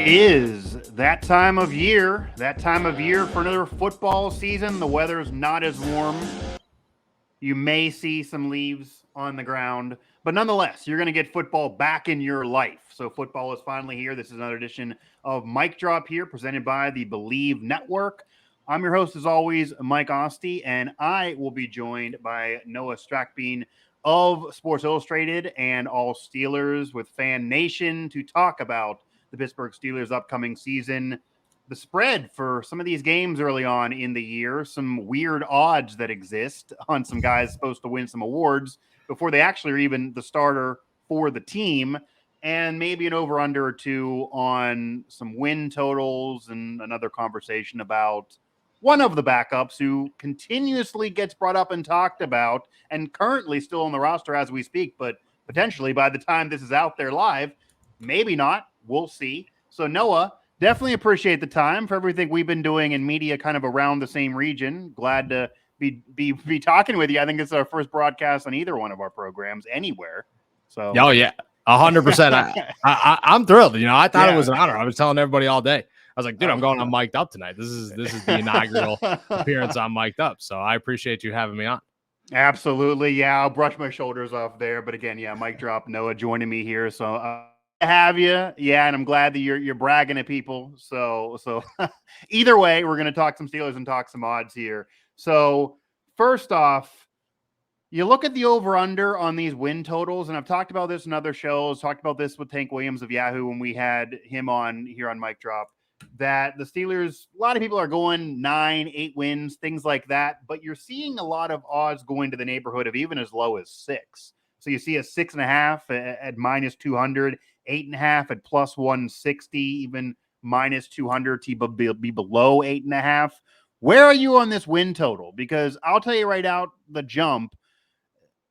is that time of year. That time of year for another football season. The weather's not as warm. You may see some leaves on the ground, but nonetheless, you're going to get football back in your life. So football is finally here. This is another edition of Mic Drop here, presented by the Bleav Network. I'm your host, as always, Mike Asti, and I will be joined by Noah Strackbein of Sports Illustrated and All Steelers with Fan Nation to talk about the Pittsburgh Steelers' upcoming season, the spread for some of these games early on in the year, some weird odds that exist on some guys supposed to win some awards before they actually are even the starter for the team, and maybe an over-under or two on some win totals and another conversation about one of the backups who continuously gets brought up and talked about and currently still on the roster as we speak, but potentially by the time this is out there live, maybe not. We'll see. So Noah, definitely appreciate the time for everything we've been doing in media kind of around the same region. Glad to be talking with you. I think this is our first broadcast on either one of our programs anywhere. So oh yeah, 100%. I'm thrilled. You know, I thought it was an honor. I was telling everybody all day. I was like, dude, I'm going on Mic'd Up tonight. This is the inaugural appearance on Mic'd Up. So I appreciate you having me on. Absolutely. Yeah, I'll brush my shoulders off there. But again, yeah, Mic Drop, Noah joining me here. So have you? Yeah, and I'm glad that you're bragging at people. So either way, we're going to talk some Steelers and talk some odds here. So first off, you look at the over-under on these win totals, and I've talked about this in other shows, talked about this with Tank Williams of Yahoo when we had him on here on Mic Drop, that the Steelers, a lot of people are going 9, 8 wins, things like that, but you're seeing a lot of odds going to the neighborhood of even as low as 6. So you see a 6.5 at minus 200, 8.5 at plus 160, even minus 200 to be below 8.5. Where are you on this win total? Because I'll tell you right out the jump,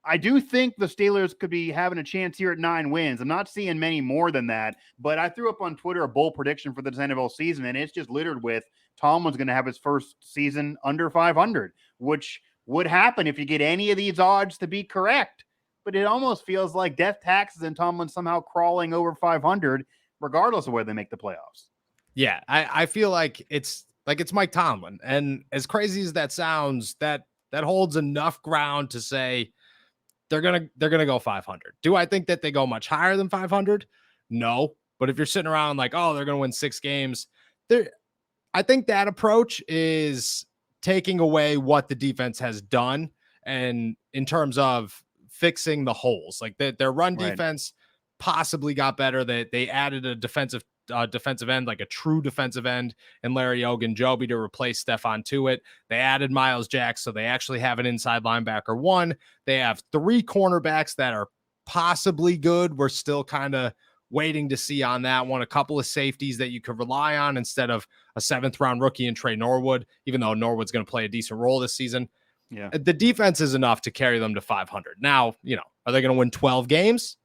I do think the Steelers could be having a chance here at 9 wins. I'm not seeing many more than that, but I threw up on Twitter a bold prediction for this NFL season, and it's just littered with Tomlin's going to have his first season under 500, which would happen if you get any of these odds to be correct. But it almost feels like death taxes and Tomlin somehow crawling over 500, regardless of where they make the playoffs. Yeah, I feel like it's Mike Tomlin, and as crazy as that sounds, that holds enough ground to say they're gonna go 500. Do I think that they go much higher than 500? No, but if you're sitting around like, oh, they're gonna win 6 games, I think that approach is taking away what the defense has done, and in terms of fixing the holes, like their run defense possibly got better. They added a defensive end, like a true defensive end, and Larry Ogunjobi to replace Stephon Tuitt. They added Miles Jack, so they actually have an inside linebacker 1. They have 3 cornerbacks that are possibly good. We're still kind of waiting to see on that one. A couple of safeties that you could rely on instead of a 7th-round rookie in Trey Norwood, even though Norwood's going to play a decent role this season. Yeah, the defense is enough to carry them to 500. Now, you know, are they going to win 12 games?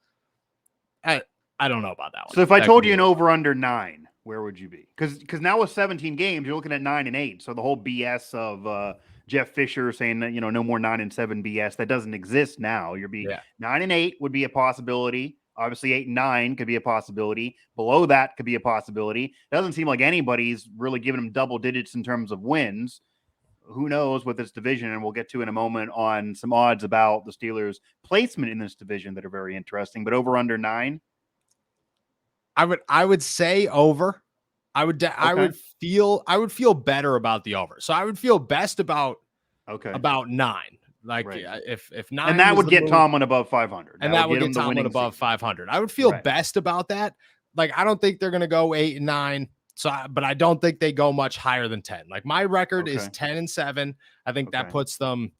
I don't know about that one. So if I told you an over under 9, where would you be? Because now with 17 games, you're looking at 9 and 8. So the whole BS of Jeff Fisher saying that, you know, no more 9 and 7 BS, that doesn't exist now. 9 and 8 would be a possibility. Obviously 8 and 9 could be a possibility. Below that could be a possibility. It doesn't seem like anybody's really giving them double digits in terms of wins. Who knows with this division, and we'll get to in a moment on some odds about the Steelers' placement in this division that are very interesting. But over under 9. I would say over. I would feel better about the over. So I would feel best about 9. Like if 9, and that would get Tomlin above 500, and that would get Tomlin above 500. I would feel best about that. Like I don't think they're going to go 8 and 9. So, but I don't think they go much higher than 10. Like my record is 10 and 7. I think that puts them.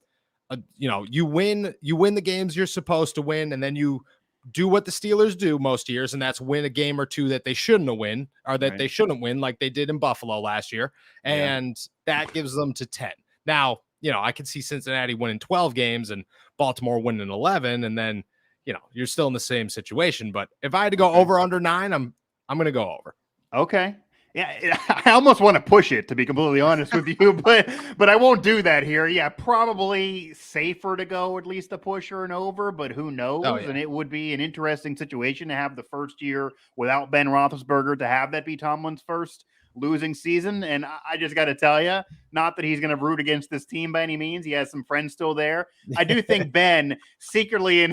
You win the games you're supposed to win, and then you do what the Steelers do most years, and that's win a game or two that they shouldn't win, or that they shouldn't win, like they did in Buffalo last year, and that gives them to 10. Now, you know, I could see Cincinnati winning 12 games and Baltimore winning 11, and then, you know, you're still in the same situation. But if I had to go over under 9, I'm going to go over. Okay. Yeah, I almost want to push it, to be completely honest with you, but I won't do that here. Yeah, probably safer to go at least a push or an over, but who Oh knows? yeah. And it would be an interesting situation to have the first year without Ben Roethlisberger, to have that be Tomlin's first losing season. And I just got to tell you, not that he's going to root against this team by any means. He has some friends still there. I do think Ben secretly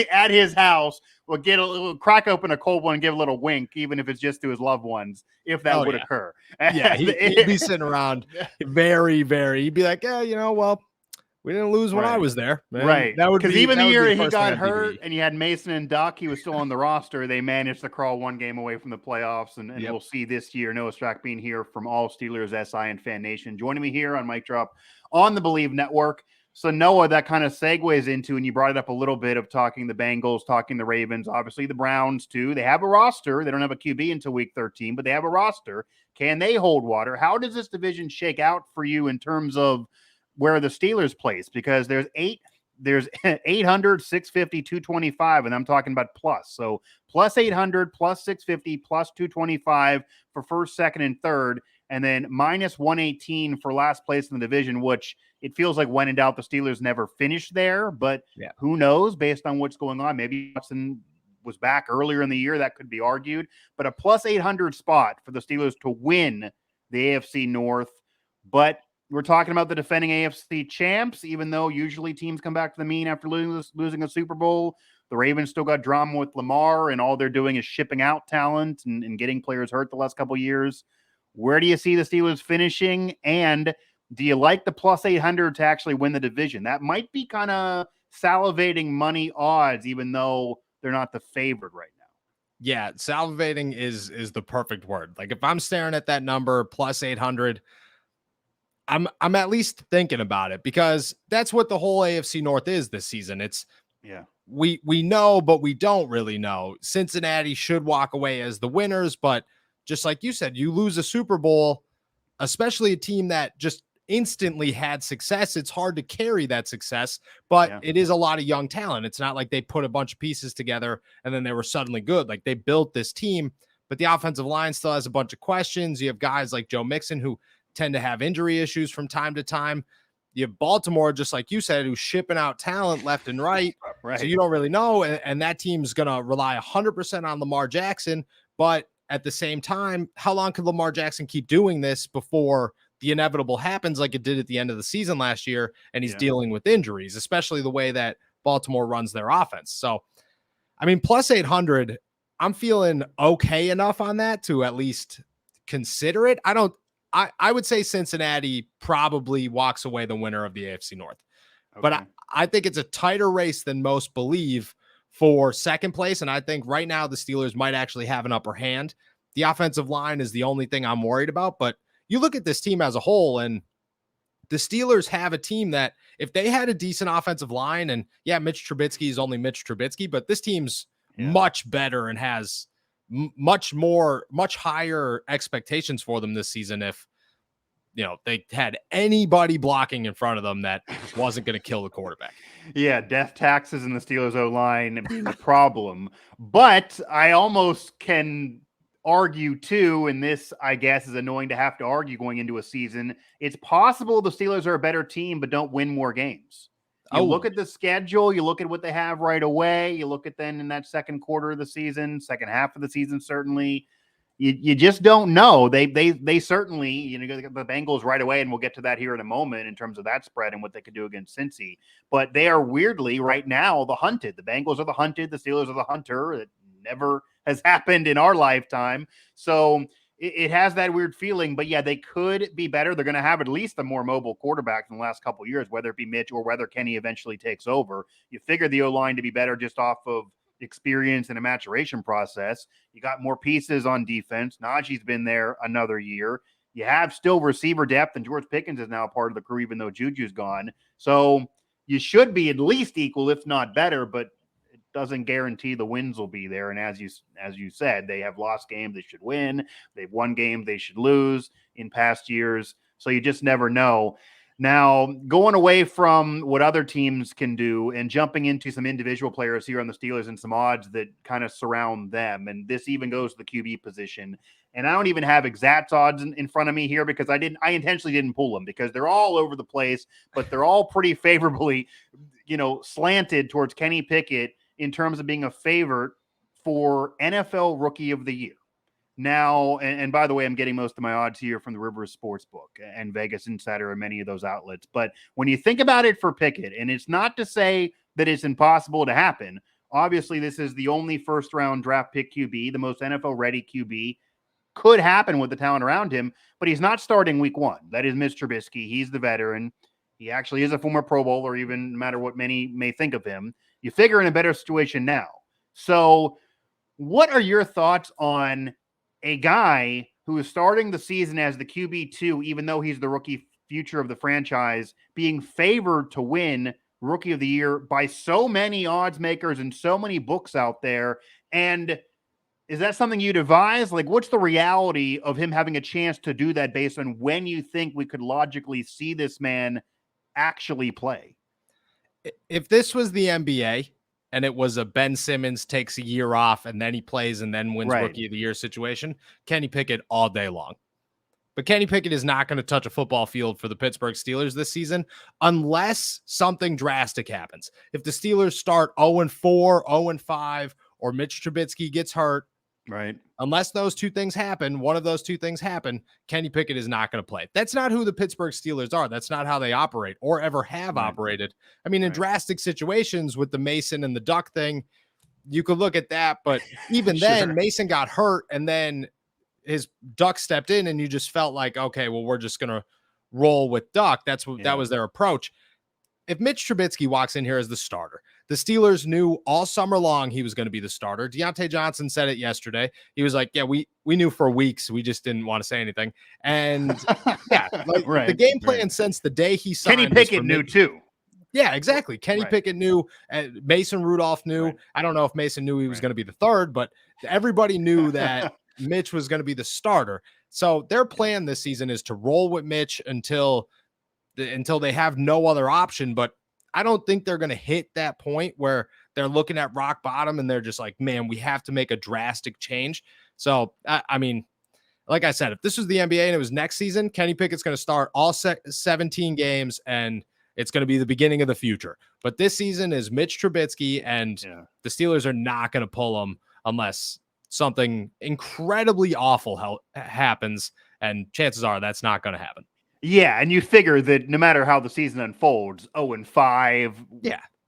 at his house will get a little crack open a cold one and give a little wink, even if it's just to his loved ones, if that Oh would yeah. occur. Yeah, he'd be sitting around very, very. He'd be like, yeah, well, we didn't lose when I Right. was there, and Right. Because even that the would be year the he first thing got on hurt DVD. and you had Mason and Duck, he was still on the roster. They managed to crawl one game away from the playoffs. And Yep. we'll see this year. Noah Strackbein here from All Steelers SI and Fan Nation, joining me here on Mic Drop on the Bleav Network. So, Noah, that kind of segues into, and you brought it up a little bit, of talking the Bengals, talking the Ravens, obviously the Browns too. They have a roster. They don't have a QB until week 13, but they have a roster. Can they hold water? How does this division shake out for you in terms of where the Steelers place? Because there's 800, 650, 225, and I'm talking about plus. So plus 800, plus 650, plus 225 for first, second, and third, and then minus 118 for last place in the division, which it feels like when in doubt, the Steelers never finished there, but Yeah. who knows based on what's going on. Maybe Watson was back earlier in the year. That could be argued, but a plus 800 spot for the Steelers to win the AFC North. But we're talking about the defending AFC champs, even though usually teams come back to the mean after losing a Super Bowl. The Ravens still got drama with Lamar, and all they're doing is shipping out talent and getting players hurt the last couple of years. Where do you see the Steelers finishing? And do you like the plus 800 to actually win the division? That might be kind of salivating money odds, even though they're not the favorite right now. Yeah, salivating is the perfect word. Like if I'm staring at that number plus 800, I'm at least thinking about it, because that's what the whole AFC North is this season. It's Yeah. we know, but we don't really know. Cincinnati should walk away as the winners, but just like you said, you lose a Super Bowl, especially a team that just instantly had success. It's hard to carry that success, but Yeah. it is a lot of young talent. It's not like they put a bunch of pieces together and then they were suddenly good. Like they built this team, but the offensive line still has a bunch of questions. You have guys like Joe Mixon who tend to have injury issues from time to time. You have Baltimore, just like you said, who's shipping out talent left and right. Right. So you don't really know. And that team's going to rely 100% on Lamar Jackson. But at the same time, how long could Lamar Jackson keep doing this before the inevitable happens, like it did at the end of the season last year, and he's dealing with injuries, especially the way that Baltimore runs their offense? So, I mean, plus 800, I'm feeling okay enough on that to at least consider it. I would say Cincinnati probably walks away the winner of the AFC North. Okay. But I think it's a tighter race than most believe for second place. And I think right now the Steelers might actually have an upper hand. The offensive line is the only thing I'm worried about. But you look at this team as a whole, and the Steelers have a team that if they had a decent offensive line, and yeah, Mitch Trubisky is only Mitch Trubisky, but this team's much better and has much higher expectations for them this season. If they had anybody blocking in front of them that wasn't going to kill the quarterback. Yeah, death taxes in the Steelers O-line being a problem. But I almost can argue too, and this, I guess, is annoying to have to argue going into a season. It's possible the Steelers are a better team, but don't win more games. You look at the schedule, you look at what they have right away, you look at then in that second quarter of the season, second half of the season, certainly. You just don't know. They certainly, get the Bengals right away, and we'll get to that here in a moment in terms of that spread and what they could do against Cincy. But they are weirdly right now the hunted. The Bengals are the hunted. The Steelers are the hunter. It never has happened in our lifetime. So it has that weird feeling. But yeah, they could be better. They're going to have at least a more mobile quarterback in the last couple of years, whether it be Mitch or whether Kenny eventually takes over. You figure the O-line to be better just off of experience and a maturation process. You got more pieces on defense. Najee's been there another year. You have still receiver depth, and George Pickens is now a part of the crew, even though Juju's gone. So you should be at least equal, if not better, but it doesn't guarantee the wins will be there. And as you said, they have lost games they should win. They've won games they should lose in past years. So you just never know. Now, going away from what other teams can do and jumping into some individual players here on the Steelers and some odds that kind of surround them, and this even goes to the QB position. and I don't even have exact odds in front of me here because I intentionally didn't pull them because they're all over the place, but they're all pretty favorably, slanted towards Kenny Pickett in terms of being a favorite for NFL Rookie of the Year. Now, and by the way, I'm getting most of my odds here from the Rivers Sportsbook and Vegas Insider and many of those outlets. But when you think about it for Pickett, and it's not to say that it's impossible to happen. Obviously, this is the only first-round draft pick QB, the most NFL-ready QB. Could happen with the talent around him, but he's not starting week one. That is Mitch Trubisky. He's the veteran. He actually is a former Pro Bowler, even no matter what many may think of him. You figure in a better situation now. So what are your thoughts on a guy who is starting the season as the QB2, even though he's the rookie future of the franchise, being favored to win Rookie of the Year by so many odds makers and so many books out there? And is that something you'd advise? Like, what's the reality of him having a chance to do that based on when you think we could logically see this man actually play? If this was the NBA and it was a Ben Simmons takes a year off and then he plays and then wins Rookie of the Year situation, Kenny Pickett all day long. But Kenny Pickett is not going to touch a football field for the Pittsburgh Steelers this season unless something drastic happens. If the Steelers start 0-4, 0-5, or Mitch Trubisky gets hurt, right? Unless those two things happen, one of those two things happen, Kenny Pickett is not going to play. That's not who the Pittsburgh Steelers are. That's not how they operate or ever have operated. I mean, in drastic situations with the Mason and the Duck thing, you could look at that, but even then, Mason got hurt and then his Duck stepped in and you just felt like, okay, well, we're just going to roll with Duck. That's what that was their approach. If Mitch Trubisky walks in here as the starter, the Steelers knew all summer long he was going to be the starter. Deontay Johnson said it yesterday. He was like, yeah, we knew for weeks. We just didn't want to say anything. And the game plan since the day he signed. Kenny Pickett knew too. Yeah, exactly. Kenny Pickett knew. Mason Rudolph knew. I don't know if Mason knew he was going to be the third, but everybody knew that Mitch was going to be the starter. So their plan this season is to roll with Mitch until they have no other option. But I don't think they're going to hit that point where they're looking at rock bottom and they're just like, man, we have to make a drastic change. So, I mean, like I said, if this was the NBA and it was next season, Kenny Pickett's going to start all 17 games and it's going to be the beginning of the future. But this season is Mitch Trubisky, and the Steelers are not going to pull him unless something incredibly awful happens. And chances are that's not going to happen. Yeah, and you figure that no matter how the season unfolds, 0-5,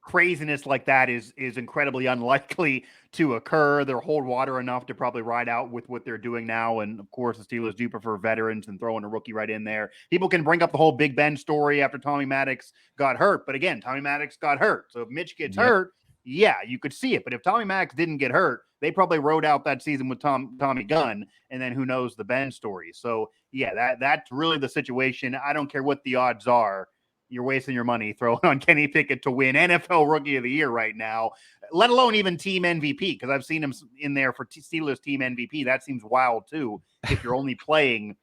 craziness like that is incredibly unlikely to occur. They'll hold water enough to probably ride out with what they're doing now. And of course, the Steelers do prefer veterans and throwing a rookie right in there. People can bring up the whole Big Ben story after Tommy Maddox got hurt. But again, Tommy Maddox got hurt. So if Mitch gets hurt, you could see it. But if Tommy Maddox didn't get hurt, they probably rode out that season with Tommy Gunn, and then who knows the Ben story. So, that's really the situation. I don't care what the odds are. You're wasting your money throwing on Kenny Pickett to win NFL Rookie of the Year right now, let alone even team MVP, because I've seen him in there for Steelers team MVP. That seems wild, too, if you're only playing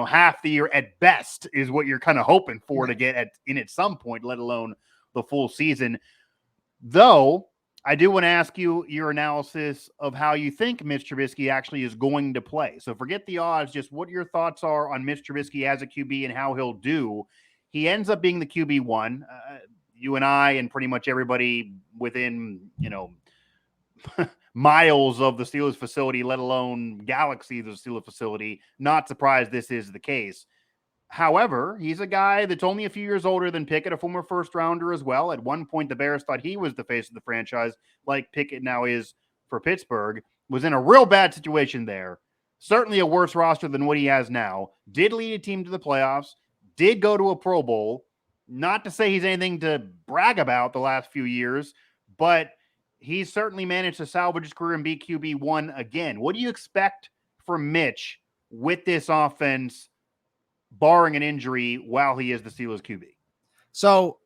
half the year at best is what you're kind of hoping for to get at some point, let alone the full season. Though, I do want to ask you your analysis of how you think Mitch Trubisky actually is going to play. So forget the odds, just what your thoughts are on Mitch Trubisky as a QB and how he'll do. He ends up being the QB1. You and I and pretty much everybody within, miles of the Steelers facility, let alone galaxies of the Steelers facility, not surprised this is the case. However, he's a guy that's only a few years older than Pickett, a former first rounder as well. At one point, the Bears thought he was the face of the franchise, like Pickett now is for Pittsburgh. Was in a real bad situation there. Certainly a worse roster than what he has now. Did lead a team to the playoffs. Did go to a Pro Bowl. Not to say he's anything to brag about the last few years, but he's certainly managed to salvage his career and be QB1 again. What do you expect from Mitch with this offense, barring an injury, while he is the Steelers QB? So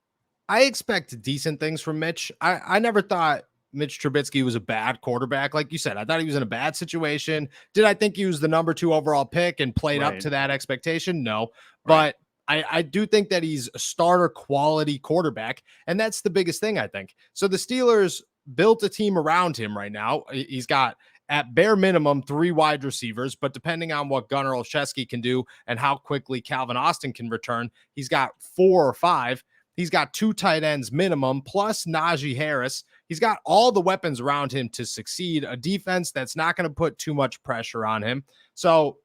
I expect decent things from Mitch. I never thought Mitch Trubisky was a bad quarterback. Like you said, I thought he was in a bad situation. Did I think he was the number 2 overall pick and played up to that expectation? No, but I do think that he's a starter quality quarterback. And that's the biggest thing, I think. So the Steelers built a team around him right now. He's got at bare minimum 3 wide receivers, but depending on what Gunnar Olszewski can do and how quickly Calvin Austin can return, he's got 4 or 5. He's got 2 tight ends minimum, plus Najee Harris. He's got all the weapons around him to succeed, a defense that's not going to put too much pressure on him. So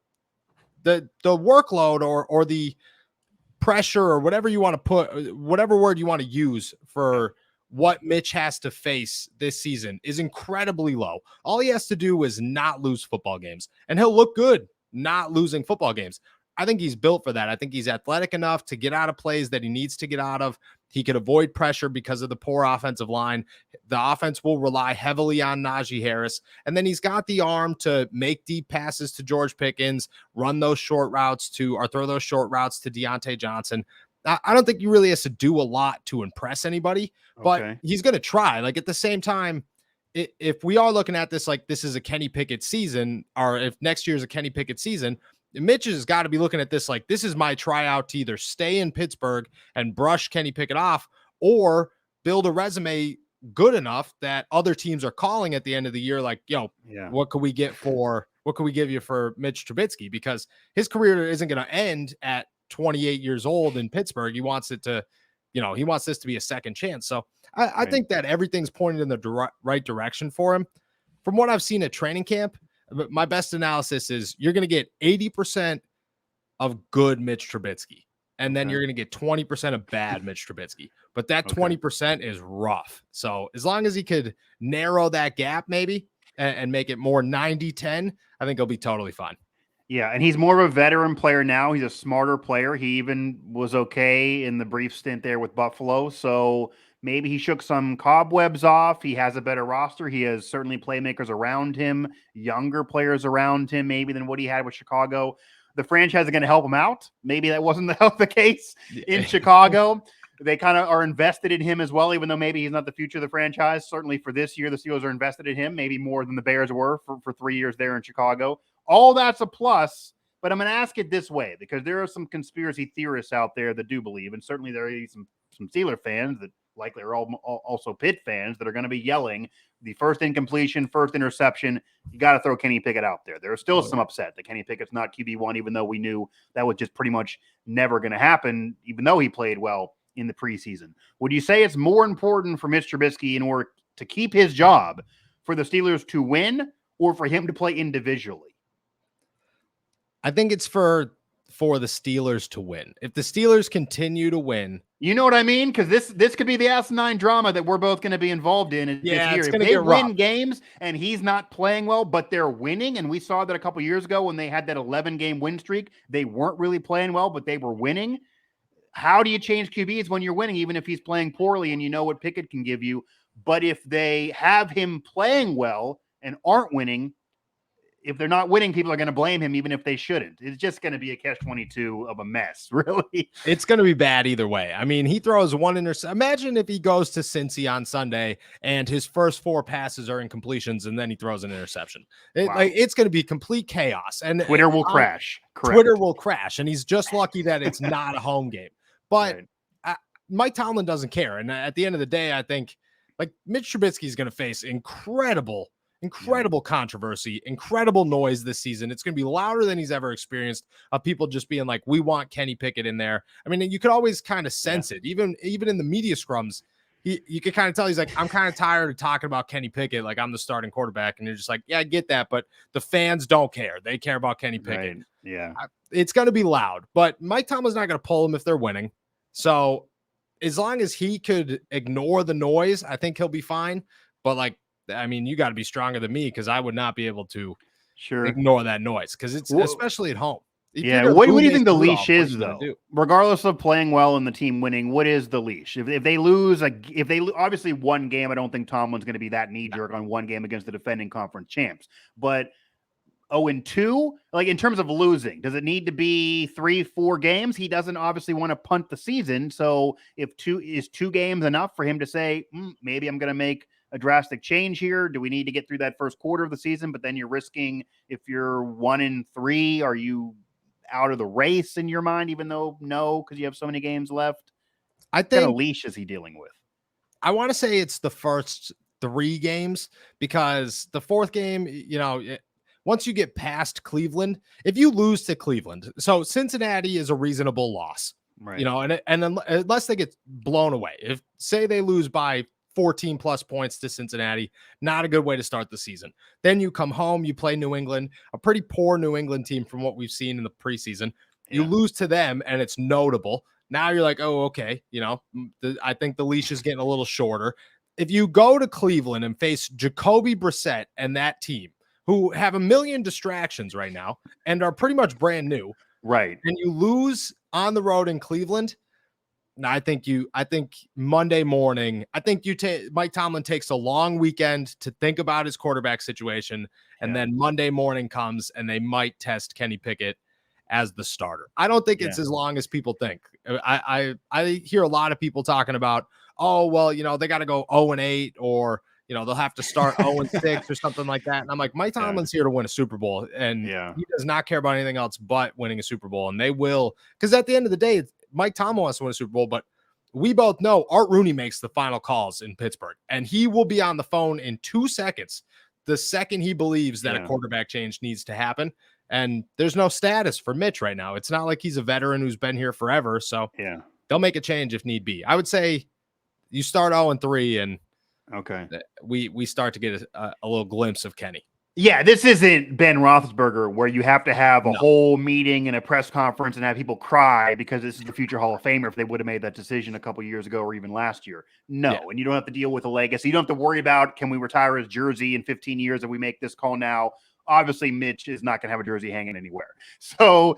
the workload or the pressure or whatever you want to put, whatever word you want to use for what Mitch has to face this season is incredibly low. All he has to do is not lose football games, and he'll look good not losing football games. I think he's built for that. I think he's athletic enough to get out of plays that he needs to get out of. He could avoid pressure because of the poor offensive line. The offense will rely heavily on Najee Harris. And then he's got the arm to make deep passes to George Pickens, run those short routes or throw those short routes to Deontay Johnson. I don't think he really has to do a lot to impress anybody, but he's going to try. Like, at the same time, if we are looking at this like this is a Kenny Pickett season, or if next year is a Kenny Pickett season, Mitch has got to be looking at this like this is my tryout to either stay in Pittsburgh and brush Kenny Pickett off or build a resume good enough that other teams are calling at the end of the year like, what could we give you for Mitch Trubisky? Because his career isn't going to end at 28 years old in Pittsburgh. He wants it to, he wants this to be a second chance. So I think that everything's pointed in the right direction for him. From what I've seen at training camp, my best analysis is you're going to get 80% of good Mitch Trubisky, and then you're going to get 20% of bad Mitch Trubisky. But that 20% is rough. So as long as he could narrow that gap maybe and make it more 90-10, I think he'll be totally fine. Yeah, and he's more of a veteran player now. He's a smarter player. He even was okay in the brief stint there with Buffalo. So maybe he shook some cobwebs off. He has a better roster. He has certainly playmakers around him, younger players around him, maybe than what he had with Chicago. The franchise is going to help him out. Maybe that wasn't the case in Chicago. They kind of are invested in him as well, even though maybe he's not the future of the franchise. Certainly for this year, the Steelers are invested in him, maybe more than the Bears were for 3 years there in Chicago. All that's a plus, but I'm going to ask it this way because there are some conspiracy theorists out there that do believe, and certainly there are some Steeler fans that likely are also Pitt fans that are going to be yelling the first incompletion, first interception. You got to throw Kenny Pickett out there. There are still some upset that Kenny Pickett's not QB1, even though we knew that was just pretty much never going to happen, even though he played well in the preseason. Would you say it's more important for Mitch Trubisky in order to keep his job for the Steelers to win or for him to play individually? I think it's for the Steelers to win. If the Steelers continue to win, you know what I mean? Because this could be the asinine drama that we're both going to be involved in this year. It's if they win games and he's not playing well, but they're winning, and we saw that a couple years ago when they had that 11-game win streak, they weren't really playing well, but they were winning. How do you change QBs when you're winning, even if he's playing poorly and you know what Pickett can give you? But if they have him playing well and aren't winning, if they're not winning, people are going to blame him, even if they shouldn't. It's just going to be a catch-22 of a mess, really. It's going to be bad either way. I mean, he throws one interception. Imagine if he goes to Cincy on Sunday and his first 4 passes are incompletions, and then he throws an interception. It's going to be complete chaos. And Twitter will crash. Correct. Twitter will crash, and he's just lucky that it's not a home game. But Mike Tomlin doesn't care. And at the end of the day, I think Mitch Trubisky is going to face incredible controversy, incredible noise this season. It's going to be louder than he's ever experienced of people just being like, we want Kenny Pickett in there. I mean, you could always kind of sense it. Even in the media scrums, you could kind of tell he's like, I'm kind of tired of talking about Kenny Pickett like I'm the starting quarterback. And you're just like, yeah, I get that, but the fans don't care. They care about Kenny Pickett. Right. Yeah. It's going to be loud, but Mike Tomlin's not going to pull him if they're winning. So as long as he could ignore the noise, I think he'll be fine. But I mean, you got to be stronger than me because I would not be able to ignore that noise because it's especially at home. What do you think the leash is, though? Regardless of playing well and the team winning, what is the leash? If they lose, obviously one game, I don't think Tomlin's going to be that knee-jerk on one game against the defending conference champs. But 0-2, in terms of losing, does it need to be 3-4 games? He doesn't obviously want to punt the season. So if 2 games enough for him to say, maybe I'm going to make a drastic change here? Do we need to get through that first quarter of the season? But then you're risking, if you're 1-3, are you out of the race in your mind, even though because you have so many games left? I think what kind of leash is he dealing with? I want to say it's the first 3 games, because the 4th game, once you get past Cleveland, if you lose to Cleveland, so Cincinnati is a reasonable loss, Right. and unless they get blown away, if say they lose by 14 plus points to Cincinnati, not a good way to start the season. Then you come home, you play New England, a pretty poor New England team from what we've seen in the preseason. You lose to them, and it's notable. Now you're like, oh, okay. I think the leash is getting a little shorter. If you go to Cleveland and face Jacoby Brissett and that team, who have a million distractions right now and are pretty much brand new, right, and you lose on the road in Cleveland, I think Monday morning, I think Mike Tomlin takes a long weekend to think about his quarterback situation, and then Monday morning comes and they might test Kenny Pickett as the starter. I don't think it's as long as people think. I hear a lot of people talking about, oh, well, they got to go 0-8, or they'll have to start 0-6 or something like that. And I'm like, Mike Tomlin's here to win a Super Bowl, and he does not care about anything else but winning a Super Bowl. And they will, because at the end of the day, Mike Tomlin wants to win a Super Bowl, but we both know Art Rooney makes the final calls in Pittsburgh, and he will be on the phone in 2 seconds the second he believes that a quarterback change needs to happen. And there's no status for Mitch right now. It's not like he's a veteran who's been here forever. So they'll make a change if need be. I would say you start 0-3, and we start to get a little glimpse of Kenny. Yeah, this isn't Ben Roethlisberger where you have to have a whole meeting and a press conference and have people cry because this is the future Hall of Famer if they would have made that decision a couple years ago or even last year. No, and you don't have to deal with a legacy. You don't have to worry about, can we retire his jersey in 15 years if we make this call now? Obviously, Mitch is not going to have a jersey hanging anywhere. So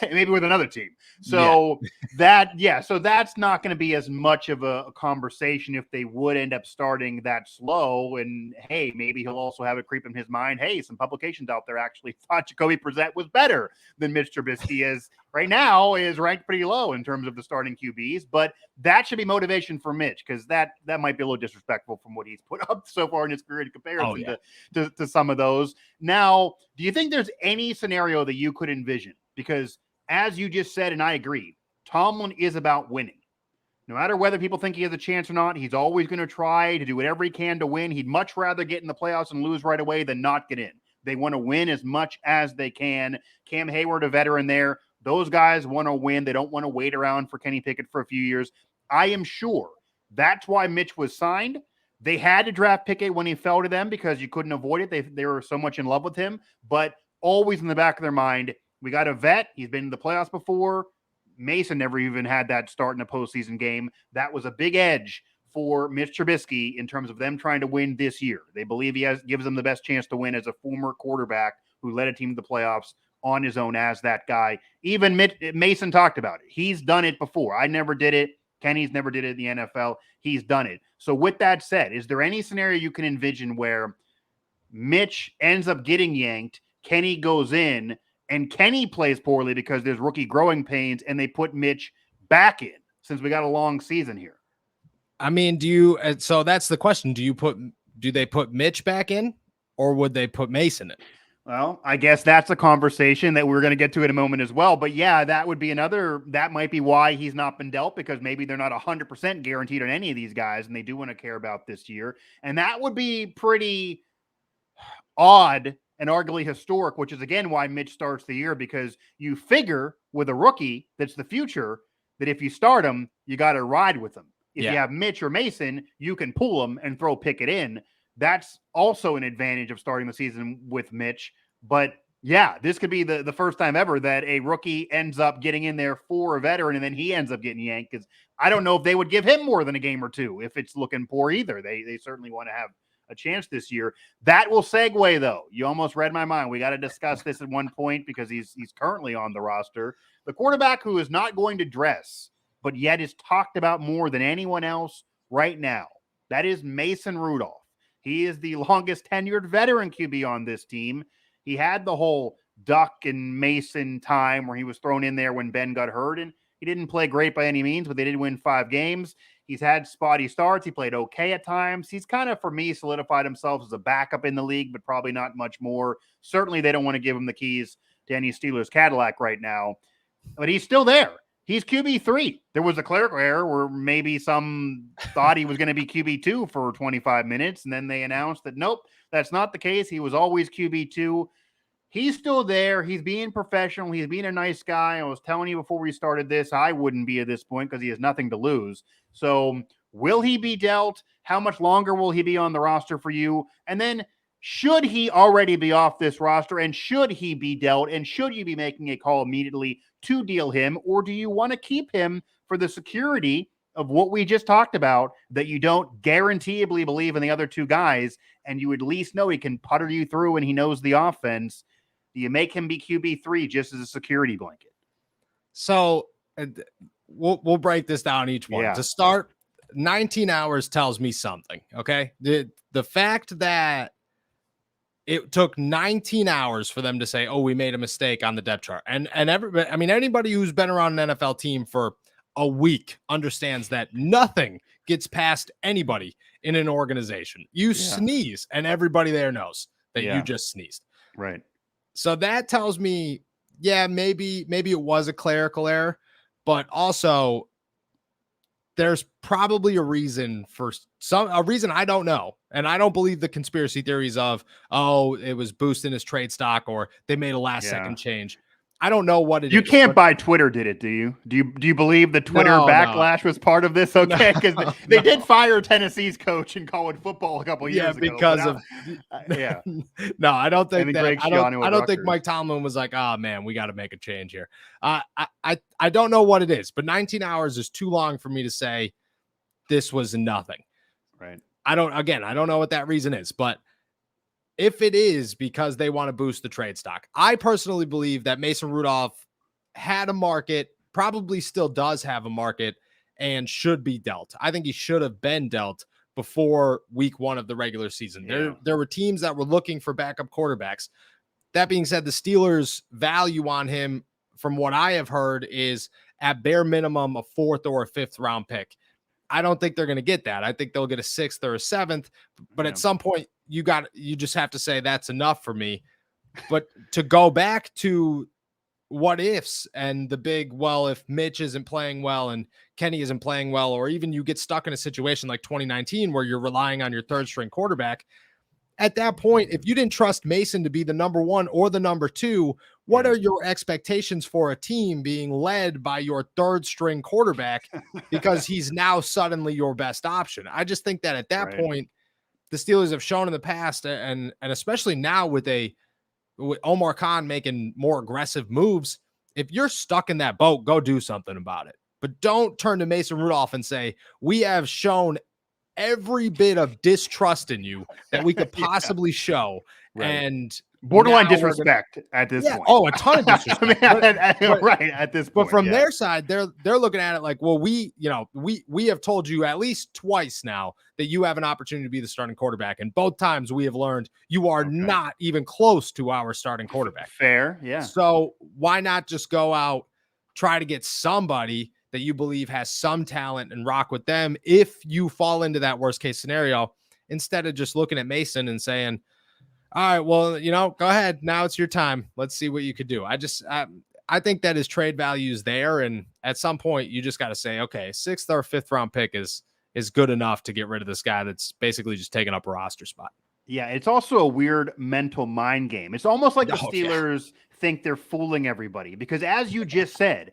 maybe with another team. So so that's not going to be as much of a conversation if they would end up starting that slow. And hey, maybe he'll also have it creep in his mind. Hey, some publications out there actually thought Jacoby Brissett was better than Mitch Trubisky is right now, is ranked pretty low in terms of the starting QBs. But that should be motivation for Mitch, because that might be a little disrespectful from what he's put up so far in his career in comparison to some of those. Now, do you think there's any scenario that you could envision? Because as you just said, and I agree, Tomlin is about winning. No matter whether people think he has a chance or not, he's always going to try to do whatever he can to win. He'd much rather get in the playoffs and lose right away than not get in. They want to win as much as they can. Cam Hayward, a veteran there. Those guys want to win. They don't want to wait around for Kenny Pickett for a few years. I am sure that's why Mitch was signed. They had to draft Pickett when he fell to them because you couldn't avoid it. They were so much in love with him, but always in the back of their mind, we got a vet. He's been in the playoffs before. Mason never even had that start in a postseason game. That was a big edge for Mitch Trubisky in terms of them trying to win this year. They believe gives them the best chance to win as a former quarterback who led a team to the playoffs on his own as that guy. Even Mason talked about it. He's done it before. I never did it. Kenny's never did it in the NFL. He's done it. So with that said, is there any scenario you can envision where Mitch ends up getting yanked, Kenny goes in, and Kenny plays poorly because there's rookie growing pains, and they put Mitch back in since we got a long season here? I mean, so that's the question. Do they put Mitch back in, or would they put Mason in? Well, I guess that's a conversation that we're going to get to in a moment as well. But yeah, that might be why he's not been dealt, because maybe they're not 100% guaranteed on any of these guys, and they do want to care about this year. And that would be pretty odd and arguably historic, which is again why Mitch starts the year, because you figure with a rookie that's the future that if you start him, you got to ride with him. If you have Mitch or Mason, you can pull him and throw Pickett in. That's also an advantage of starting the season with Mitch. But yeah, this could be the first time ever that a rookie ends up getting in there for a veteran, and then he ends up getting yanked, because I don't know if they would give him more than a game or two if it's looking poor either. They certainly want to have a chance this year. That will segue, though. You almost read my mind. We got to discuss this at one point because he's currently on the roster. The quarterback who is not going to dress, but yet is talked about more than anyone else right now. That is Mason Rudolph. He is the longest tenured veteran QB on this team. He had the whole Duck and Mason time where he was thrown in there when Ben got hurt, and he didn't play great by any means, but they did win 5 games. He's had spotty starts. He played okay at times. He's kind of, for me, solidified himself as a backup in the league, but probably not much more. Certainly they don't want to give him the keys to any Steelers Cadillac right now, but he's still there. He's QB3. There was a clerical error where maybe some thought he was going to be QB2 for 25 minutes, and then they announced that nope, that's not the case. He was always QB2. He's still there. He's being professional. He's being a nice guy. I was telling you before we started this, I wouldn't be at this point because he has nothing to lose. So will he be dealt? How much longer will he be on the roster for you? And then should he already be off this roster? And should he be dealt? And should you be making a call immediately to deal him? Or do you want to keep him for the security of what we just talked about, that you don't guaranteeably believe in the other two guys, and you at least know he can putter you through and he knows the offense? Do you make him be QB3 just as a security blanket? So we'll break this down each one. Yeah. To start, 19 hours tells me something. Okay. The fact that it took 19 hours for them to say, oh, we made a mistake on the depth chart. And everybody, I mean, anybody who's been around an NFL team for a week understands that nothing gets past anybody in an organization. You sneeze and everybody there knows that you just sneezed. Right. So that tells me, yeah, maybe it was a clerical error, but also there's probably a reason a reason I don't know. And I don't believe the conspiracy theories of, oh, it was boosting his trade stock or they made a last second change. I don't know what it is. You can't buy Twitter, did it? Do you? Do you believe the Twitter backlash was part of this? Okay, because they did fire Tennessee's coach in college football a couple years ago. Because of No, I don't think that. I don't think Mike Tomlin was like, oh man, we got to make a change here. I don't know what it is, but 19 hours is too long for me to say this was nothing. Right. I don't know what that reason is, but if it is because they want to boost the trade stock, I personally believe that Mason Rudolph had a market, probably still does have a market, and should be dealt. I think he should have been dealt before week 1 of the regular season. Yeah. There were teams that were looking for backup quarterbacks. That being said, the Steelers' value on him, from what I have heard, is at bare minimum a 4th or a 5th round pick. I don't think they're going to get that. I think they'll get a 6th or a 7th, but at some point you just have to say that's enough for me. But to go back to what ifs and the big, well, if Mitch isn't playing well and Kenny isn't playing well, or even you get stuck in a situation like 2019 where you're relying on your 3rd string quarterback, at that point, if you didn't trust Mason to be the number 1 or the number 2, what are your expectations for a team being led by your 3rd string quarterback because he's now suddenly your best option? I just think that at that point, the Steelers have shown in the past, and especially now with Omar Khan making more aggressive moves, if you're stuck in that boat, go do something about it. But don't turn to Mason Rudolph and say, we have shown every bit of distrust in you that we could possibly show. And borderline disrespect at this point. Oh, a ton of disrespect. At this point. But from their side, they're looking at it like, well, we have told you at least twice now that you have an opportunity to be the starting quarterback. And both times we have learned you are not even close to our starting quarterback. Fair. Yeah. So why not just go out, try to get somebody that you believe has some talent and rock with them if you fall into that worst case scenario, instead of just looking at Mason and saying, all right, well, go ahead. Now it's your time. Let's see what you could do. I think that his trade value is there. And at some point you just got to say, okay, 6th or 5th round pick is good enough to get rid of this guy that's basically just taking up a roster spot. Yeah. It's also a weird mental mind game. It's almost like the Steelers think they're fooling everybody because, as you just said,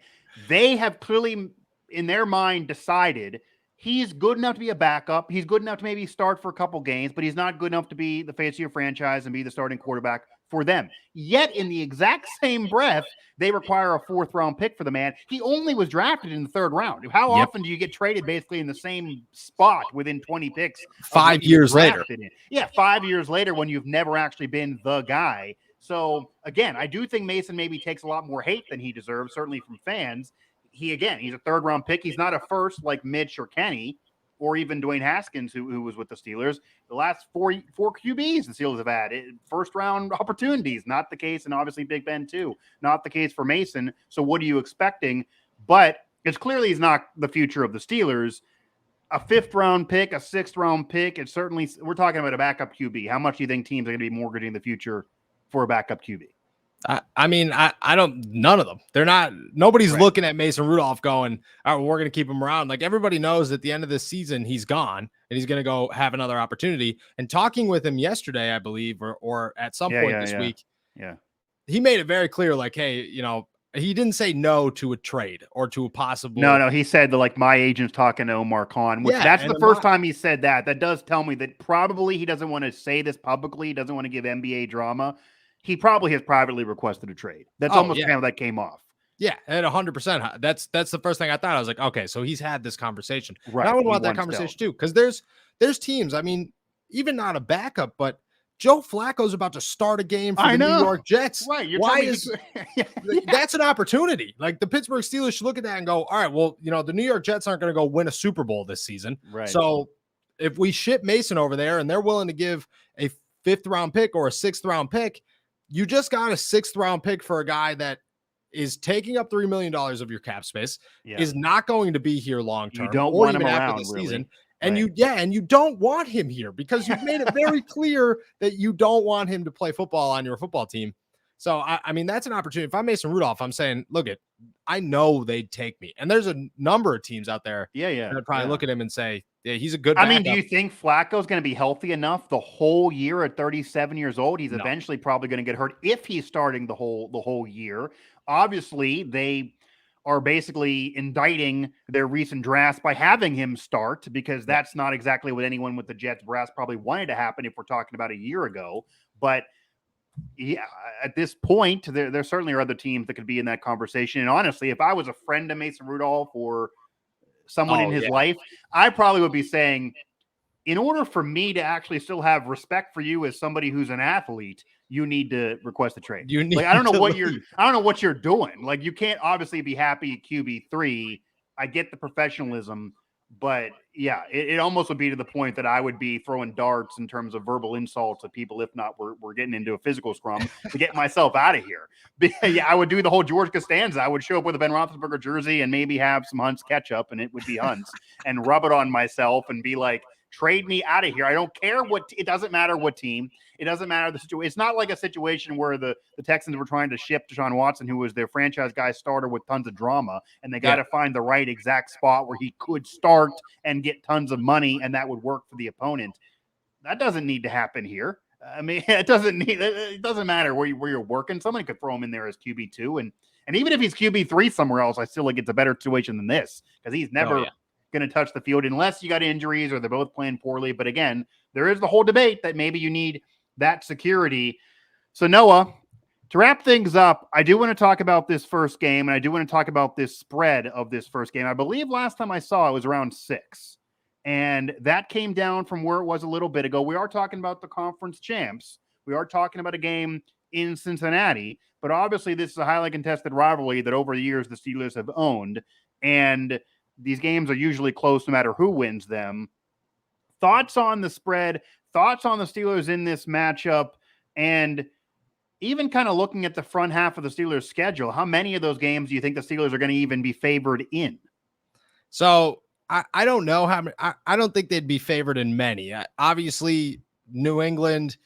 they have clearly in their mind decided he's good enough to be a backup. He's good enough to maybe start for a couple games, but he's not good enough to be the face of your franchise and be the starting quarterback for them. Yet in the exact same breath, they require a 4th round pick for the man. He only was drafted in the 3rd round. How often do you get traded basically in the same spot within 20 picks? 5 years later. Yeah, 5 years later when you've never actually been the guy. So again, I do think Mason maybe takes a lot more hate than he deserves, certainly from fans. He's a 3rd round pick. He's not a 1st like Mitch or Kenny or even Dwayne Haskins, who was with the Steelers. The last four QBs the Steelers have had 1st round opportunities. Not the case. And obviously Big Ben too. Not the case for Mason. So what are you expecting? But it's clearly he's not the future of the Steelers. A 5th round pick, a 6th round pick. It's certainly, we're talking about a backup QB. How much do you think teams are going to be mortgaging the future for a backup QB? I mean, I don't, none of them. They're not, nobody's Right. looking at Mason Rudolph going, all right, well, we're going to keep him around. Like everybody knows at the end of this season, he's gone and he's going to go have another opportunity. And talking with him yesterday, I Bleav, or at some point this week, he made it very clear, like, hey, you know, he didn't say no to a trade or to a possible. No, he said that, like, my agent's talking to Omar Khan, which that's the first time he said that. That does tell me that probably he doesn't want to say this publicly. He doesn't want to give NBA drama. He probably has privately requested a trade. That's almost how that came off. Yeah, and 100%. That's the first thing I thought. I was like, okay, so he's had this conversation. Right. And I would want that conversation too, because there's teams. I mean, even not a backup, but Joe Flacco's about to start a game for the New York Jets. Right. Why is that's an opportunity? Like the Pittsburgh Steelers should look at that and go, all right, well, you know, the New York Jets aren't going to go win a Super Bowl this season. Right. So if we ship Mason over there and they're willing to give a 5th round pick or a 6th round pick, you just got a 6th round pick for a guy that is taking up $3 million of your cap space, is not going to be here long term. You don't want him around, season. And you don't want him here because you've made it very clear that you don't want him to play football on your football team. So, I mean, that's an opportunity. If I'm Mason Rudolph, I'm saying, look, I know they'd take me. And there's a number of teams out there that would probably look at him and say, yeah, he's a good backup. I mean, do you think Flacco's going to be healthy enough the whole year at 37 years old? He's eventually probably going to get hurt if he's starting the whole year. Obviously, they are basically indicting their recent drafts by having him start, because that's not exactly what anyone with the Jets brass probably wanted to happen if we're talking about a year ago. But yeah, at this point, there certainly are other teams that could be in that conversation. And honestly, if I was a friend of Mason Rudolph or someone in his life, I probably would be saying, in order for me to actually still have respect for you as somebody who's an athlete, you need to request a trade. You need I don't know what you're doing. Like, you can't obviously be happy at QB3. I get the professionalism, but yeah, it almost would be to the point that I would be throwing darts in terms of verbal insults at people. If not, we're getting into a physical scrum to get myself out of here. But yeah, I would do the whole George Costanza. I would show up with a Ben Roethlisberger jersey and maybe have some Hunt's ketchup, and it would be Hunt's, and rub it on myself and be like, trade me out of here. I don't care it doesn't matter what team. It doesn't matter the situation. It's not like a situation where the Texans were trying to ship Deshaun Watson, who was their franchise guy starter with tons of drama, and they got to find the right exact spot where he could start and get tons of money, and that would work for the opponent. That doesn't need to happen here. I mean, it doesn't matter where you're working. Somebody could throw him in there as QB2, and even if he's QB3 somewhere else, I still think it's a better situation than this, because he's never going to touch the field unless you got injuries or they're both playing poorly. But again, there is the whole debate that maybe you need that security. So Noah, to wrap things up, I do want to talk about this first game, and I do want to talk about this spread of this first game. I Bleav last time I saw it was around 6, and that came down from where it was a little bit ago. We are talking about the conference champs. We are talking about a game in Cincinnati, but obviously this is a highly contested rivalry that over the years the Steelers have owned, and these games are usually close no matter who wins them. Thoughts on the spread, thoughts on the Steelers in this matchup, and even kind of looking at the front half of the Steelers' schedule, how many of those games do you think the Steelers are going to even be favored in? So I don't know how many. I don't think they'd be favored in many. Obviously, New England,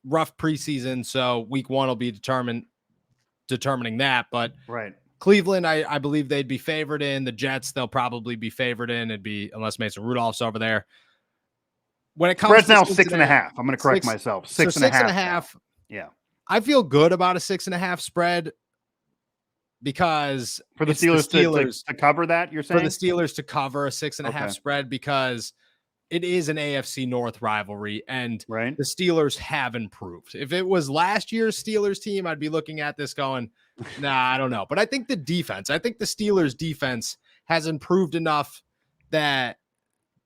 rough preseason, so week 1 will be determining that. But Cleveland, I Bleav they'd be favored in. The Jets, they'll probably be favored in. It'd be, unless Mason Rudolph's over there. When it comes to now 6.5. I'm going to correct myself. 6.5. Yeah. I feel good about a 6.5 spread because for the Steelers to cover that, you're saying? For the Steelers to cover a 6.5 spread, because it is an AFC North rivalry, and the Steelers have improved. If it was last year's Steelers team, I'd be looking at this going, nah, I don't know. But I think the Steelers defense has improved enough that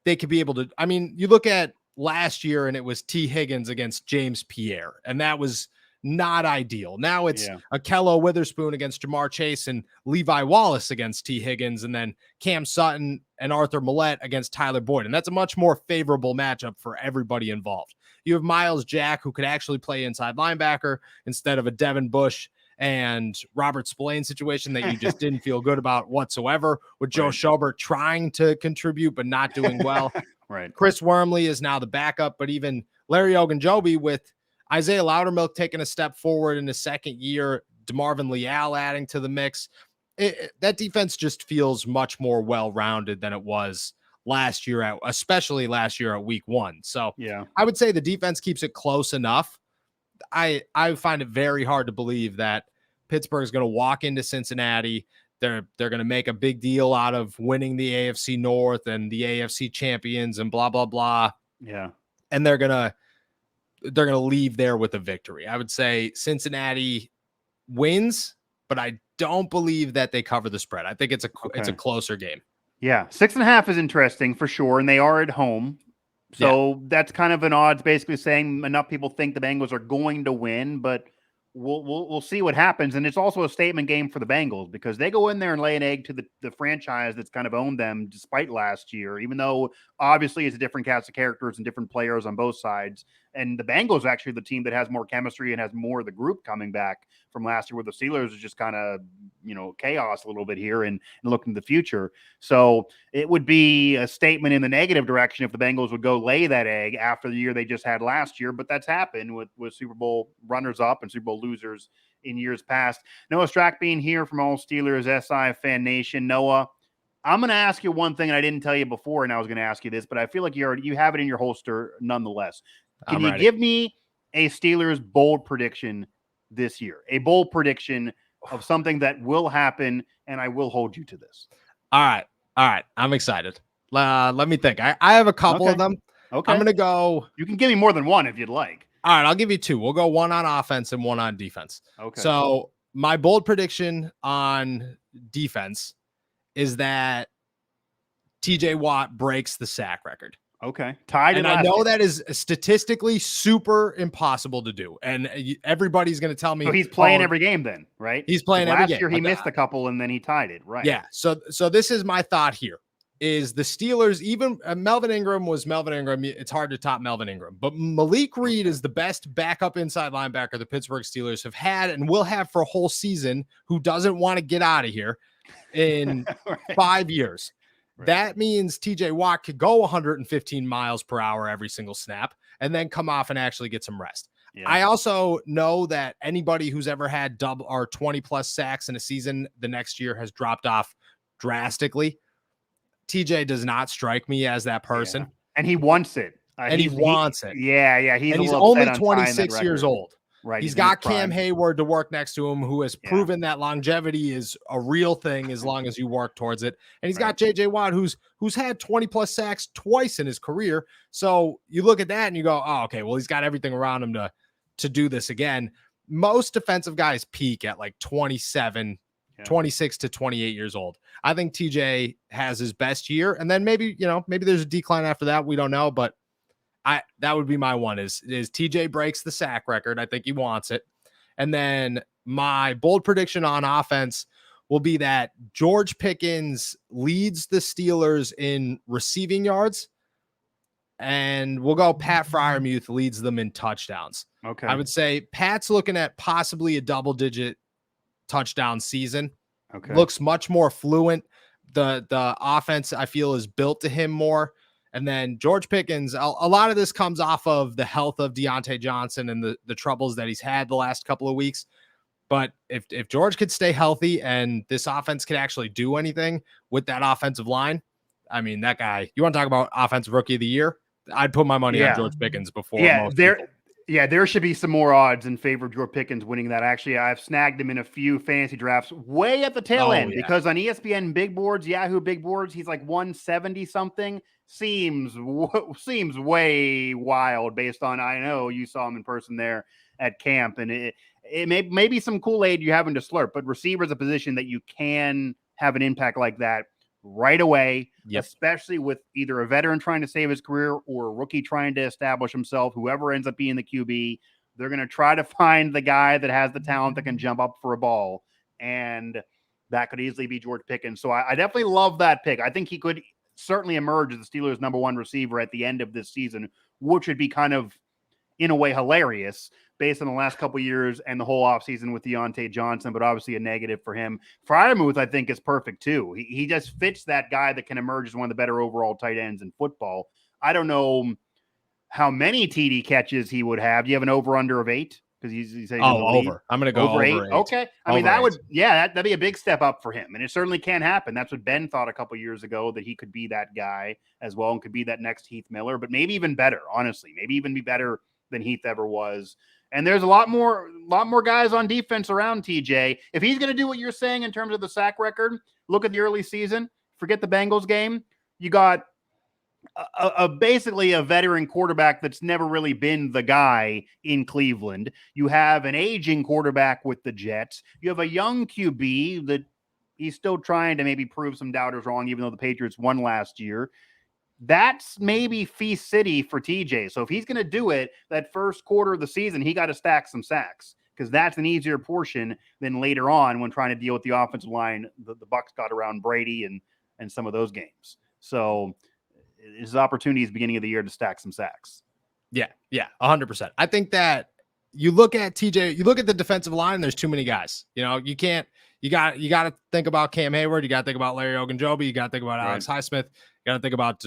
they could be able to. I mean, you look at last year and it was T. Higgins against James Pierre, and that was not ideal. Now it's Akello Witherspoon against Jamar Chase and Levi Wallace against T. Higgins, and then Cam Sutton and Arthur Millette against Tyler Boyd. And that's a much more favorable matchup for everybody involved. You have Miles Jack, who could actually play inside linebacker instead of a Devin Bush and Robert Spillane situation that you just didn't feel good about whatsoever, with Joe Schobert trying to contribute but not doing well. Chris Wormley is now the backup, but even Larry Ogunjobi with Isaiah Loudermilk taking a step forward in his second year, DeMarvin Leal adding to the mix. That defense just feels much more well-rounded than it was last year, especially last year at week 1. So yeah, I would say the defense keeps it close enough. I find it very hard to believe that Pittsburgh is going to walk into Cincinnati. They're going to make a big deal out of winning the AFC North and the AFC champions and blah, blah, blah. yeah. And they're going to leave there with a victory. I would say Cincinnati wins, but I don't believe that they cover the spread. I think it's a closer game. Yeah, 6.5 is interesting for sure, and they are at home. So that's kind of an odds basically saying enough people think the Bengals are going to win, but we'll see what happens. And it's also a statement game for the Bengals because they go in there and lay an egg to the franchise that's kind of owned them despite last year, even though obviously it's a different cast of characters and different players on both sides. And the Bengals are actually the team that has more chemistry and has more of the group coming back from last year, where the Steelers is just kind of, chaos a little bit here and look into the future. So it would be a statement in the negative direction if the Bengals would go lay that egg after the year they just had last year. But that's happened with Super Bowl runners up and Super Bowl losers in years past. Noah Strackbein here from All Steelers SI Fan Nation. Noah, I'm going to ask you one thing, and I didn't tell you before, and I was going to ask you this, but I feel like you have it in your holster nonetheless. Can you give me a Steelers bold prediction this year? A bold prediction of something that will happen, and I will hold you to this. All right. I'm excited. Let me think. I have a couple of them. Okay. I'm going to go. You can give me more than one if you'd like. All right. I'll give you 2. We'll go one on offense and one on defense. Okay. So my bold prediction on defense is that TJ Watt breaks the sack record. Okay. Tied. And I know that is statistically super impossible to do. And everybody's going to tell me. So he's playing every game then, right? He's playing every game. Last year he missed a couple and then he tied it, right? Yeah. So this is my thought here is the Steelers, even Melvin Ingram was Melvin Ingram. It's hard to top Melvin Ingram, but Malik Reed is the best backup inside linebacker the Pittsburgh Steelers have had and will have for a whole season, who doesn't want to get out of here in right. 5 years. Right. That means TJ Watt could go 115 miles per hour every single snap and then come off and actually get some rest. Yeah. I also know that anybody who's ever had double or 20 plus sacks in a season the next year has dropped off drastically. TJ does not strike me as that person. Yeah. And he wants it. He wants it. Yeah. He's only 26 years old. Right. He's got Cam Hayward to work next to him, who has proven that longevity is a real thing as long as you work towards it. And he's got JJ Watt, who's had 20 plus sacks twice in his career. So you look at that and you go, oh, okay, well, he's got everything around him to do this again. Most defensive guys peak at like 27, 26 to 28 years old. I think TJ has his best year. And then maybe there's a decline after that. We don't know, but that would be my one is TJ breaks the sack record. I think he wants it. And then my bold prediction on offense will be that George Pickens leads the Steelers in receiving yards. And we'll go Pat Freiermuth leads them in touchdowns. Okay. I would say Pat's looking at possibly a double-digit touchdown season. Okay. Looks much more fluent. The offense, I feel, is built to him more. And then George Pickens, a lot of this comes off of the health of Deontay Johnson and the troubles that he's had the last couple of weeks. But if George could stay healthy and this offense could actually do anything with that offensive line, I mean, that guy, you want to talk about offensive rookie of the year? I'd put my money on George Pickens before most people. There should be some more odds in favor of George Pickens winning that. Actually, I've snagged him in a few fantasy drafts way at the tail end because on ESPN big boards, Yahoo big boards, he's like 170 something. Seems way wild based on, I know you saw him in person there at camp, and it may be some Kool-Aid you're having to slurp, but receiver is a position that you can have an impact like that right away, especially with either a veteran trying to save his career or a rookie trying to establish himself. Whoever ends up being the QB, they're going to try to find the guy that has the talent that can jump up for a ball, and that could easily be George Pickens. So I definitely love that pick. I think he could certainly emerge as the Steelers' number one receiver at the end of this season, which would be kind of, in a way, hilarious based on the last couple of years and the whole offseason with Deontay Johnson, but obviously a negative for him. Freiermuth, I think, is perfect too. He just fits that guy that can emerge as one of the better overall tight ends in football. I don't know how many TD catches he would have. Do you have an over-under of 8? Because you say he's in Oh, the lead. over. I'm going to go Over eight. 8. Okay. I mean, Over that 8. would, yeah, that'd be a big step up for him. And it certainly can happen. That's what Ben thought a couple years ago, that he could be that guy as well and could be that next Heath Miller, but maybe even better, honestly. Maybe even be better than Heath ever was. And there's a lot more guys on defense around TJ. If he's going to do what you're saying in terms of the sack record, look at the early season, forget the Bengals game. You got basically a veteran quarterback that's never really been the guy in Cleveland. You have an aging quarterback with the Jets. You have a young QB that he's still trying to maybe prove some doubters wrong, even though the Patriots won last year. That's maybe feast city for TJ. So if he's going to do it that first quarter of the season, he got to stack some sacks, because that's an easier portion than later on when trying to deal with the offensive line the Bucks got around Brady and some of those games. So his opportunities beginning of the year to stack some sacks. Yeah, 100%. I think that you look at TJ, you look at the defensive line, there's too many guys. You know, you got to think about Cam Hayward, you got to think about Larry Ogunjobi, you got to think about Alex Highsmith, you got to think about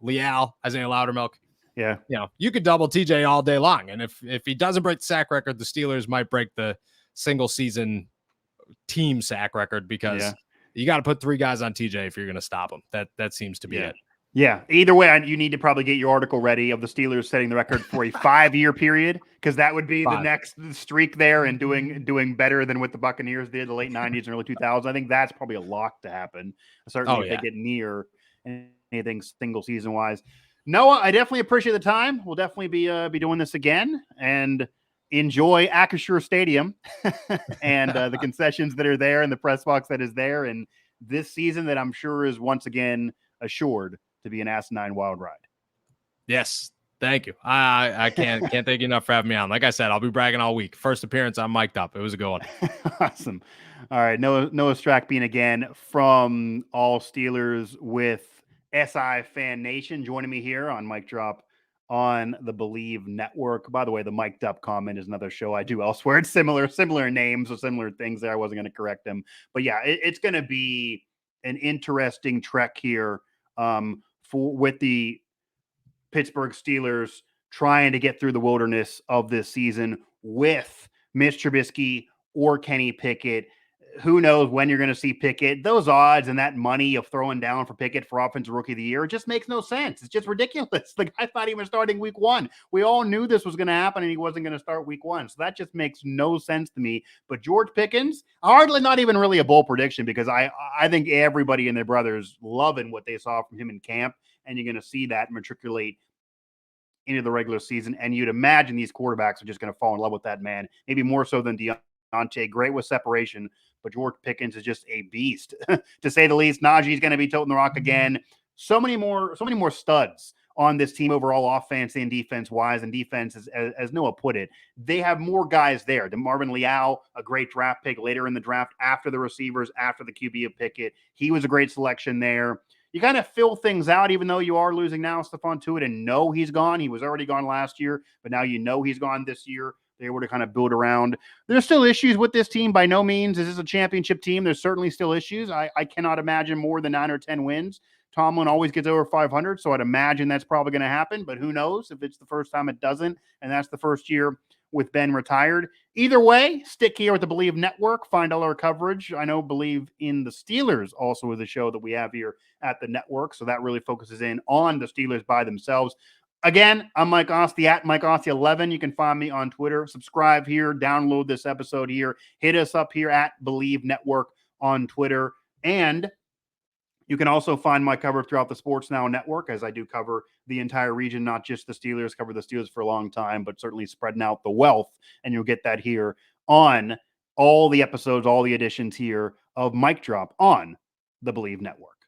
Leal, Isaiah Loudermilk. Yeah. You know, you could double TJ all day long. And if he doesn't break the sack record, the Steelers might break the single season team sack record, because you got to put 3 guys on TJ if you're going to stop him. That seems to be it. Yeah. Either way, you need to probably get your article ready of the Steelers setting the record for a 5-year period, because that would be the next streak there, and doing better than what the Buccaneers did the late 90s and early 2000s. I think that's probably a lock to happen. Certainly if they get near anything single season wise. Noah, I definitely appreciate the time. We'll definitely be doing this again, and enjoy Acrisure Stadium and the concessions that are there and the press box that is there, and this season that I'm sure is once again assured to be an asinine wild ride. Yes. Thank you. I can't thank you enough for having me on. Like I said, I'll be bragging all week. First appearance, I'm mic'd up. It was a good one. Awesome. All right. Noah Strackbein again from All Steelers with SI Fan Nation, joining me here on Mic Drop on the Bleav Network. By the way, the Mic'd Up comment is another show I do elsewhere. It's similar names or similar things there. I wasn't going to correct them. But yeah, it's going to be an interesting trek here with the Pittsburgh Steelers trying to get through the wilderness of this season with Mitch Trubisky or Kenny Pickett. Who knows when you're going to see Pickett? Those odds and that money of throwing down for Pickett for Offensive Rookie of the Year, it just makes no sense. It's just ridiculous. The guy thought he was starting week 1. We all knew this was going to happen, and he wasn't going to start week 1. So that just makes no sense to me. But George Pickens, hardly not even really a bold prediction, because I think everybody and their brothers loving what they saw from him in camp, and you're going to see that matriculate into the regular season. And you'd imagine these quarterbacks are just going to fall in love with that man, maybe more so than Deontay. Great with separation, but George Pickens is just a beast, to say the least. Najee's going to be toting the rock again. So many more studs on this team overall, offense and defense wise. And defense, as Noah put it, they have more guys there. DeMarvin Leal, a great draft pick later in the draft, after the receivers, after the QB of Pickett. He was a great selection there. You kind of fill things out, even though you are losing now Stephon Tuitt, and know he's gone. He was already gone last year, but now you know he's gone this year. They were to kind of build around. There's still issues with this team. By no means is this a championship team. There's certainly still issues. I cannot imagine more than 9 or 10 wins. Tomlin always gets over 500, so I'd imagine that's probably going to happen, but who knows if it's the first time it doesn't, and that's the first year with Ben retired. Either way, stick here with the Bleav Network. Find all our coverage. I know Bleav in the Steelers also is a show that we have here at the network, so that really focuses in on the Steelers by themselves. Again, I'm Mike Asti at Mike Asti 11. You can find me on Twitter. Subscribe here. Download this episode here. Hit us up here at Bleav Network on Twitter. And you can also find my cover throughout the Sports Now network, as I do cover the entire region, not just the Steelers. Cover the Steelers for a long time, but certainly spreading out the wealth. And you'll get that here on all the episodes, all the editions here of Mic Drop on the Bleav Network.